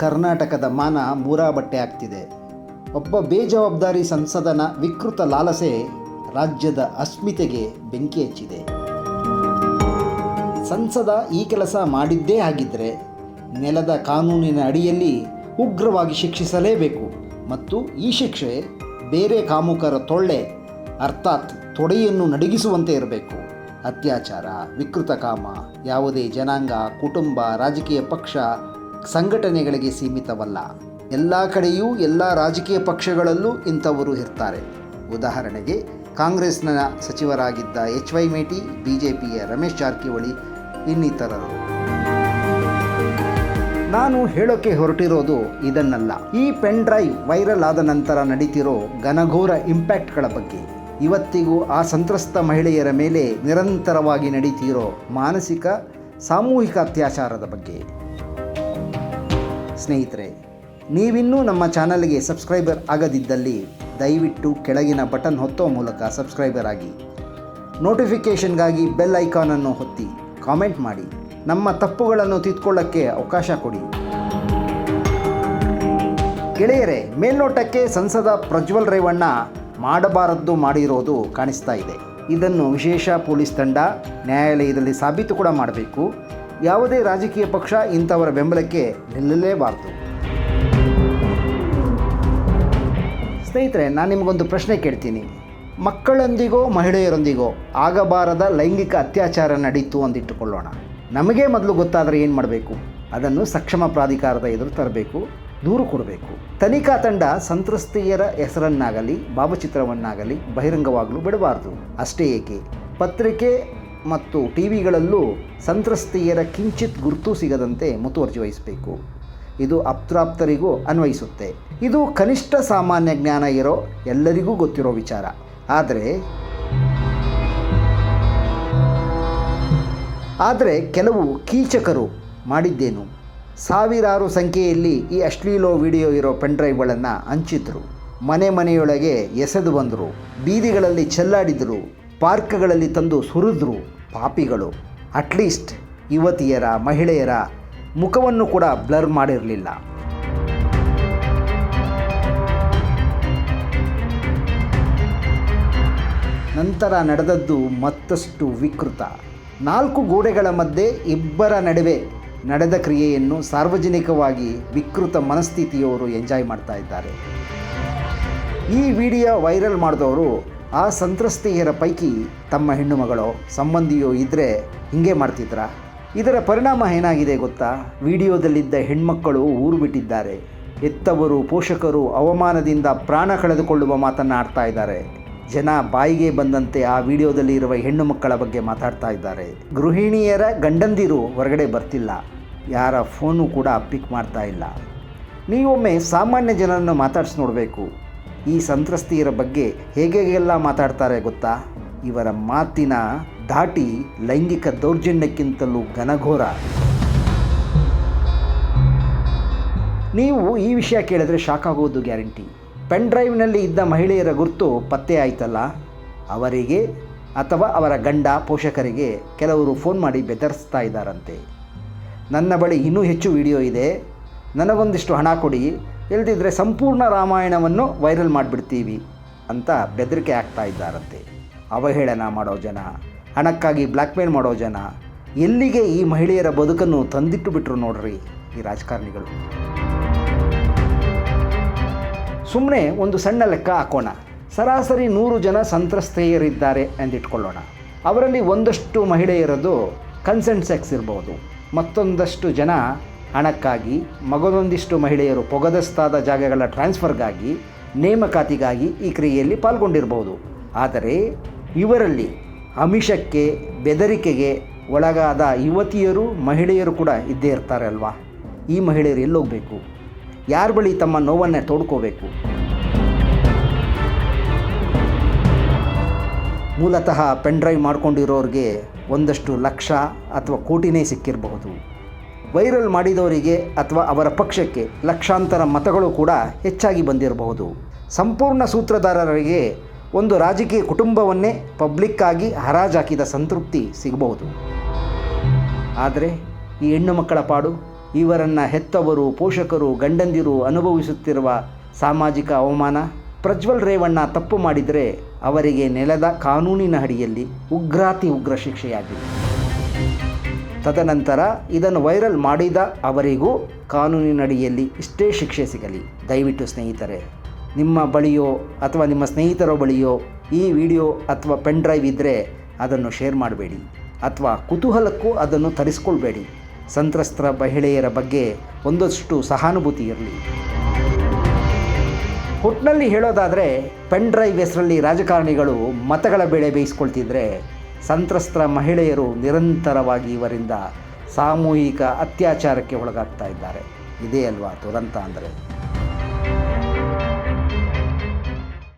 ಕರ್ನಾಟಕದ ಮಾನ ಮೂರಾಬಟ್ಟೆ ಆಗ್ತಿದೆ. ಒಬ್ಬ ಬೇಜವಾಬ್ದಾರಿ ಸಂಸದನ ವಿಕೃತ ಲಾಲಸೆ ರಾಜ್ಯದ ಅಸ್ಮಿತೆಗೆ ಬೆಂಕಿ ಹಚ್ಚಿದೆ. ಸಂಸದ ಈ ಕೆಲಸ ಮಾಡಿದ್ದೇ ಆಗಿದ್ದರೆ ನೆಲದ ಕಾನೂನಿನ ಅಡಿಯಲ್ಲಿ ಉಗ್ರವಾಗಿ ಶಿಕ್ಷಿಸಲೇಬೇಕು ಮತ್ತು ಈ ಶಿಕ್ಷೆ ಬೇರೆ ಕಾಮುಕರ ತೊಳ್ಳೆ ಅರ್ಥಾತ್ ತೊಡೆಯನ್ನು ನಡುಗಿಸುವಂತೆ ಇರಬೇಕು. ಅತ್ಯಾಚಾರ, ವಿಕೃತ ಕಾಮ ಯಾವುದೇ ಜನಾಂಗ, ಕುಟುಂಬ, ರಾಜಕೀಯ ಪಕ್ಷ, ಸಂಘಟನೆಗಳಿಗೆ ಸೀಮಿತವಲ್ಲ. ಎಲ್ಲ ಕಡೆಯೂ ಎಲ್ಲ ರಾಜಕೀಯ ಪಕ್ಷಗಳಲ್ಲೂ ಇಂಥವರು ಇರ್ತಾರೆ. ಉದಾಹರಣೆಗೆ ಕಾಂಗ್ರೆಸ್ನ ಸಚಿವರಾಗಿದ್ದ HY ಮೇಟಿ, BJPಯ ರಮೇಶ್ ಜಾರಕಿಹೊಳಿ ಇನ್ನಿತರರು. ನಾನು ಹೇಳೋಕ್ಕೆ ಹೊರಟಿರೋದು ಇದನ್ನಲ್ಲ. ಈ ಪೆನ್ ಡ್ರೈವ್ ವೈರಲ್ ಆದ ನಂತರ ನಡೀತಿರೋ ಘನಘೋರ ಇಂಪ್ಯಾಕ್ಟ್ಗಳ ಬಗ್ಗೆ, ಇವತ್ತಿಗೂ ಆ ಸಂತ್ರಸ್ತ ಮಹಿಳೆಯರ ಮೇಲೆ ನಿರಂತರವಾಗಿ ನಡೀತಿರೋ ಮಾನಸಿಕ ಸಾಮೂಹಿಕ ಅತ್ಯಾಚಾರದ ಬಗ್ಗೆ. ಸ್ನೇಹಿತರೆ, ನೀವಿನ್ನೂ ನಮ್ಮ ಚಾನಲ್ಗೆ ಸಬ್ಸ್ಕ್ರೈಬರ್ ಆಗದಿದ್ದಲ್ಲಿ ದಯವಿಟ್ಟು ಕೆಳಗಿನ ಬಟನ್ ಒತ್ತೋ ಮೂಲಕ ಸಬ್ಸ್ಕ್ರೈಬರ್ ಆಗಿ, ನೋಟಿಫಿಕೇಷನ್ಗಾಗಿ ಬೆಲ್ ಐಕಾನನ್ನು ಒತ್ತಿ, ಕಾಮೆಂಟ್ ಮಾಡಿ, ನಮ್ಮ ತಪ್ಪುಗಳನ್ನು ತಿದ್ಕೊಳ್ಳೋಕ್ಕೆ ಅವಕಾಶ ಕೊಡಿ. ಗೆಳೆಯರೇ, ಮೇಲ್ನೋಟಕ್ಕೆ ಸಂಸದ ಪ್ರಜ್ವಲ್ ರೇವಣ್ಣ ಮಾಡಬಾರದ್ದು ಮಾಡಿರೋದು ಕಾಣಿಸ್ತಾ ಇದೆ. ಇದನ್ನು ವಿಶೇಷ ಪೊಲೀಸ್ ತಂಡ ನ್ಯಾಯಾಲಯದಲ್ಲಿ ಸಾಬೀತು ಕೂಡ ಮಾಡಬೇಕು. ಯಾವುದೇ ರಾಜಕೀಯ ಪಕ್ಷ ಇಂಥವರ ಬೆಂಬಲಕ್ಕೆ ನಿಲ್ಲಲೇಬಾರದು. ಸ್ನೇಹಿತರೆ, ನಾನು ನಿಮಗೊಂದು ಪ್ರಶ್ನೆ ಕೇಳ್ತೀನಿ. ಮಕ್ಕಳೊಂದಿಗೋ ಮಹಿಳೆಯರೊಂದಿಗೋ ಆಗಬಾರದ ಲೈಂಗಿಕ ಅತ್ಯಾಚಾರ ನಡೀತು ಅಂದಿಟ್ಟುಕೊಳ್ಳೋಣ. ನಮಗೆ ಮೊದಲು ಗೊತ್ತಾದರೆ ಏನು ಮಾಡಬೇಕು? ಅದನ್ನು ಸಕ್ಷಮ ಪ್ರಾಧಿಕಾರದ ಎದುರು ತರಬೇಕು, ದೂರು ಕೊಡಬೇಕು. ತನಿಖಾ ತಂಡ ಸಂತ್ರಸ್ತೆಯರ ಹೆಸರನ್ನಾಗಲಿ ಭಾವಚಿತ್ರವನ್ನಾಗಲಿ ಬಹಿರಂಗವಾಗಲು ಬಿಡಬಾರ್ದು. ಅಷ್ಟೇ ಏಕೆ, ಪತ್ರಿಕೆ ಮತ್ತು ಟಿವಿಗಳಲ್ಲೂ ಸಂತ್ರಸ್ತೆಯರ ಕಿಂಚಿತ್ ಗುರುತು ಸಿಗದಂತೆ ಮುತುವರ್ಜಿ ವಹಿಸಬೇಕು. ಇದು ಅಪ್ರಾಪ್ತರಿಗೂ ಅನ್ವಯಿಸುತ್ತೆ. ಇದು ಕನಿಷ್ಠ ಸಾಮಾನ್ಯ ಜ್ಞಾನ ಇರೋ ಎಲ್ಲರಿಗೂ ಗೊತ್ತಿರೋ ವಿಚಾರ. ಆದರೆ ಕೆಲವು ಕೀಚಕರು ಮಾಡಿದ್ದೇನು? ಸಾವಿರಾರು ಸಂಖ್ಯೆಯಲ್ಲಿ ಈ ಅಶ್ಲೀಲ ವಿಡಿಯೋ ಇರೋ ಪೆನ್ಡ್ರೈವ್ಗಳನ್ನು ಹಂಚಿದ್ರು, ಮನೆಯೊಳಗೆ ಎಸೆದು ಬಂದರು, ಬೀದಿಗಳಲ್ಲಿ ಚೆಲ್ಲಾಡಿದರು, ಪಾರ್ಕ್ಗಳಲ್ಲಿ ತಂದು ಸುರಿದ್ರು. ಪಾಪಿಗಳು. ಅಟ್ಲೀಸ್ಟ್ ಯುವತಿಯರ, ಮಹಿಳೆಯರ ಮುಖವನ್ನು ಕೂಡ ಬ್ಲರ್ ಮಾಡಿರಲಿಲ್ಲ. ನಂತರ ನಡೆದದ್ದು ಮತ್ತಷ್ಟು ವಿಕೃತ. 4 ಗೋಡೆಗಳ ಮಧ್ಯೆ ಇಬ್ಬರ ನಡುವೆ ನಡೆದ ಕ್ರಿಯೆಯನ್ನು ಸಾರ್ವಜನಿಕವಾಗಿ ವಿಕೃತ ಮನಸ್ಥಿತಿಯವರು ಎಂಜಾಯ್ ಮಾಡ್ತಾ ಇದ್ದಾರೆ. ಈ ವಿಡಿಯೋ ವೈರಲ್ ಮಾಡಿದವರು ಆ ಸಂತ್ರಸ್ತೆಯರ ಪೈಕಿ ತಮ್ಮ ಹೆಣ್ಣು ಮಗಳೋ ಸಂಬಂಧಿಯೋ ಇದ್ದರೆ ಹಿಂಗೆ ಮಾಡ್ತಿದ್ರಾ? ಇದರ ಪರಿಣಾಮ ಏನಾಗಿದೆ ಗೊತ್ತಾ? ವಿಡಿಯೋದಲ್ಲಿದ್ದ ಹೆಣ್ಮಕ್ಕಳು ಊರು ಬಿಟ್ಟಿದ್ದಾರೆ. ಹೆತ್ತವರು, ಪೋಷಕರು ಅವಮಾನದಿಂದ ಪ್ರಾಣ ಕಳೆದುಕೊಳ್ಳುವ ಮಾತನ್ನು ಆಡ್ತಾ ಇದ್ದಾರೆ. ಜನ ಬಾಯಿಗೆ ಬಂದಂತೆ ಆ ವಿಡಿಯೋದಲ್ಲಿ ಇರುವ ಹೆಣ್ಣು ಮಕ್ಕಳ ಬಗ್ಗೆ ಮಾತಾಡ್ತಾ ಇದ್ದಾರೆ. ಗೃಹಿಣಿಯರ ಗಂಡಂದಿರು ಹೊರಗಡೆ ಬರ್ತಿಲ್ಲ, ಯಾರ ಫೋನು ಕೂಡ ಪಿಕ್ ಮಾಡ್ತಾ ಇಲ್ಲ. ನೀವೊಮ್ಮೆ ಸಾಮಾನ್ಯ ಜನರನ್ನು ಮಾತಾಡಿಸಿ ನೋಡಬೇಕು. ಈ ಸಂತ್ರಸ್ತೆಯರ ಬಗ್ಗೆ ಹೇಗೆಲ್ಲ ಮಾತಾಡ್ತಾರೆ ಗೊತ್ತಾ? ಇವರ ಮಾತಿನ ಧಾಟಿ ಲೈಂಗಿಕ ದೌರ್ಜನ್ಯಕ್ಕಿಂತಲೂ ಘನಘೋರ. ನೀವು ಈ ವಿಷಯ ಕೇಳಿದ್ರೆ ಶಾಕ್ ಆಗೋದು ಗ್ಯಾರಂಟಿ. ಪೆನ್ ಡ್ರೈವ್ನಲ್ಲಿ ಇದ್ದ ಮಹಿಳೆಯರ ಗುರುತು ಪತ್ತೆ ಆಯ್ತಲ್ಲ, ಅವರಿಗೆ ಅಥವಾ ಅವರ ಗಂಡ, ಪೋಷಕರಿಗೆ ಕೆಲವರು ಫೋನ್ ಮಾಡಿ ಬೆದರಿಸ್ತಾ ಇದ್ದಾರಂತೆ. ನನ್ನ ಬಳಿ ಇನ್ನೂ ಹೆಚ್ಚು ವಿಡಿಯೋ ಇದೆ, ನನಗೊಂದಿಷ್ಟು ಹಣ ಕೊಡಿ, ಇಲ್ಲದಿದ್ದರೆ ಸಂಪೂರ್ಣ ರಾಮಾಯಣವನ್ನು ವೈರಲ್ ಮಾಡಿಬಿಡ್ತೀವಿ ಅಂತ ಬೆದರಿಕೆ ಆಗ್ತಾ ಇದ್ದಾರಂತೆ. ಅವಹೇಳನ ಮಾಡೋ ಜನ, ಹಣಕ್ಕಾಗಿ ಬ್ಲ್ಯಾಕ್ಮೇಲ್ ಮಾಡೋ ಜನ, ಎಲ್ಲಿಗೆ ಈ ಮಹಿಳೆಯರ ಬದುಕನ್ನು ತಂದಿಟ್ಟು ಬಿಟ್ಟರು ನೋಡ್ರಿ ಈ ರಾಜಕಾರಣಿಗಳು. ಸುಮ್ಮನೆ ಒಂದು ಸಣ್ಣ ಲೆಕ್ಕ ಹಾಕೋಣ. ಸರಾಸರಿ 100 ಜನ ಸಂತ್ರಸ್ತೆಯರಿದ್ದಾರೆ ಎಂದಿಟ್ಕೊಳ್ಳೋಣ. ಅವರಲ್ಲಿ ಒಂದಷ್ಟು ಮಹಿಳೆಯರದು ಕನ್ಸೆಂಟ್ ಸೆಕ್ಸ್ ಇರ್ಬೋದು, ಮತ್ತೊಂದಷ್ಟು ಜನ ಹಣಕ್ಕಾಗಿ, ಮಗದೊಂದಿಷ್ಟು ಮಹಿಳೆಯರು ಪೊಗದಸ್ತಾದ ಜಾಗಗಳ ಟ್ರಾನ್ಸ್ಫರ್ಗಾಗಿ, ನೇಮಕಾತಿಗಾಗಿ ಈ ಕ್ರಿಯೆಯಲ್ಲಿ ಪಾಲ್ಗೊಂಡಿರ್ಬೋದು. ಆದರೆ ಇವರಲ್ಲಿ ಆಮಿಷಕ್ಕೆ, ಬೆದರಿಕೆಗೆ ಒಳಗಾದ ಯುವತಿಯರು, ಮಹಿಳೆಯರು ಕೂಡ ಇದ್ದೇ ಇರ್ತಾರೆ ಅಲ್ವಾ? ಈ ಮಹಿಳೆಯರು ಎಲ್ಲೋಗಬೇಕು? ಯಾರ ಬಳಿ ತಮ್ಮ ನೋವನ್ನು ತೋಡ್ಕೋಬೇಕು? ಮೂಲತಃ ಪೆನ್ ಡ್ರೈವ್ ಮಾಡ್ಕೊಂಡಿರೋರಿಗೆ ಒಂದಷ್ಟು ಲಕ್ಷ ಅಥವಾ ಕೋಟಿನೇ ಸಿಕ್ಕಿರಬಹುದು. ವೈರಲ್ ಮಾಡಿದವರಿಗೆ ಅಥವಾ ಅವರ ಪಕ್ಷಕ್ಕೆ ಲಕ್ಷಾಂತರ ಮತಗಳು ಕೂಡ ಹೆಚ್ಚಾಗಿ ಬಂದಿರಬಹುದು. ಸಂಪೂರ್ಣ ಸೂತ್ರಧಾರರಿಗೆ ಒಂದು ರಾಜಕೀಯ ಕುಟುಂಬವನ್ನೇ ಪಬ್ಲಿಕ್ಕಾಗಿ ಹರಾಜಾಕಿದ ಸಂತೃಪ್ತಿ ಸಿಗಬಹುದು. ಆದರೆ ಈ ಹೆಣ್ಣು ಮಕ್ಕಳ ಪಾಡು ಇವರನ್ನು ಹೆತ್ತವರು, ಪೋಷಕರು, ಗಂಡಂದಿರು ಅನುಭವಿಸುತ್ತಿರುವ ಸಾಮಾಜಿಕ ಅವಮಾನ. ಪ್ರಜ್ವಲ್ ರೇವಣ್ಣ ತಪ್ಪು ಮಾಡಿದರೆ ಅವರಿಗೆ ನೆಲದ ಕಾನೂನಿನ ಅಡಿಯಲ್ಲಿ ಉಗ್ರ ಶಿಕ್ಷೆಯಾಗಿದೆ. ತದನಂತರ ಇದನ್ನು ವೈರಲ್ ಮಾಡಿದ ಅವರಿಗೂ ಕಾನೂನಿನಡಿಯಲ್ಲಿ ಇಷ್ಟೇ ಶಿಕ್ಷೆ ಸಿಗಲಿ. ದಯವಿಟ್ಟು ಸ್ನೇಹಿತರೆ, ನಿಮ್ಮ ಬಳಿಯೋ ಅಥವಾ ನಿಮ್ಮ ಸ್ನೇಹಿತರ ಬಳಿಯೋ ಈ ವಿಡಿಯೋ ಅಥವಾ ಪೆನ್ ಡ್ರೈವ್ ಇದ್ದರೆ ಅದನ್ನು ಶೇರ್ ಮಾಡಬೇಡಿ, ಅಥವಾ ಕುತೂಹಲಕ್ಕೂ ಅದನ್ನು ತರಿಸ್ಕೊಳ್ಬೇಡಿ. ಸಂತ್ರಸ್ತರ ಮಹಿಳೆಯರ ಬಗ್ಗೆ ಒಂದಷ್ಟು ಸಹಾನುಭೂತಿ ಇರಲಿ. ಒಟ್ಟಿನಲ್ಲಿ ಹೇಳೋದಾದರೆ, ಪೆನ್ ಡ್ರೈವ್ ಹೆಸರಲ್ಲಿ ರಾಜಕಾರಣಿಗಳು ಮತಗಳ ಬೆಳೆ ಬೇಯಿಸ್ಕೊಳ್ತಿದ್ರೆ, ಸಂತ್ರಸ್ತರ ಮಹಿಳೆಯರು ನಿರಂತರವಾಗಿ ಇವರಿಂದ ಸಾಮೂಹಿಕ ಅತ್ಯಾಚಾರಕ್ಕೆ ಒಳಗಾಗ್ತಾ ಇದ್ದಾರೆ. ಇದೇ ಅಲ್ವಾ ದುರಂತ ಅಂದರೆ.